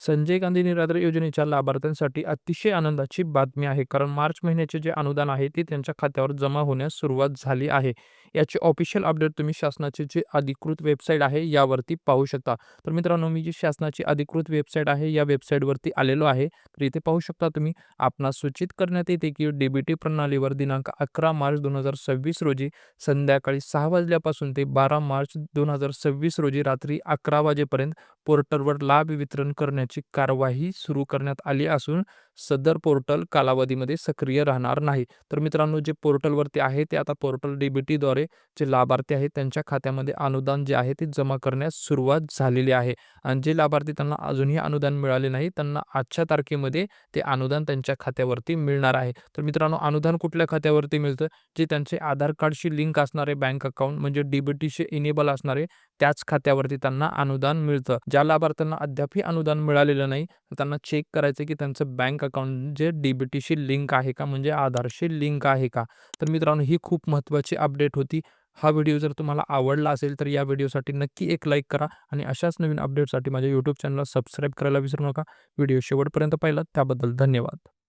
संजय गांधी निराधार योजनेच्या लाभार्थ्यांसाठी अतिशय आनंदाची बातमी आहे. कारण मार्च महिन्याचे जे अनुदान आहे ते त्यांच्या खात्यावर जमा होण्यास सुरुवात झाली आहे. याची ऑफिशियल अपडेट तुम्ही शासनाची जी अधिकृत वेबसाईट आहे यावरती पाहू शकता. तर मित्रांनो, मी जी शासनाची अधिकृत वेबसाईट आहे या वेबसाईटवरती आलेलो आहे. तर इथे पाहू शकता तुम्ही, आपणास सूचित करण्यात येते की डी प्रणालीवर दिनांक 11 मार्च 2026 रोजी संध्याकाळी 6 वाजल्यापासून ते 12 मार्च 2026 रोजी रात्री 11 वाजेपर्यंत पोर्टलवर लाभ वितरण करण्याची कार्यवाही सुरू करण्यात आली असून सदर पोर्टल कालावधीमध्ये सक्रिय राहणार नाही. तर मित्रांनो, जे पोर्टलवरती आहे ते आता पोर्टल DBTद्वारे जे लाभार्थी आहेत त्यांच्या खात्यामध्ये अनुदान जे आहे ते जमा करण्यास सुरुवात झालेली आहे. आणि जे लाभार्थी त्यांना अजूनही अनुदान मिळाले नाही त्यांना आजच्या तारखेमध्ये ते अनुदान त्यांच्या खात्यावरती मिळणार आहे. तर मित्रांनो, अनुदान कुठल्या खात्यावरती मिळतं? जे त्यांचे आधार कार्डशी लिंक असणारे बँक अकाउंट म्हणजे DBTशी इनेबल असणारे त्याच खात्यावरती त्यांना अनुदान मिळतं. ज्या लाभार्थ्यांना अद्यापही अनुदान मिळालेलं नाही, तर त्यांना चेक करायचं की त्यांचं बँक अकाउंट जे DBTशी लिंक आहे का, म्हणजे आधारशी लिंक आहे का. तर मित्रांनो, ही खूप महत्त्वाची अपडेट होती. हा व्हिडिओ जर तुम्हाला आवडला असेल तर या व्हिडिओसाठी नक्की एक लाईक करा आणि अशाच नवीन अपडेटसाठी माझ्या यूट्यूब चॅनलला सबस्क्राईब करायला विसरू नका. व्हिडिओ शेवटपर्यंत पाहिलात त्याबद्दल धन्यवाद.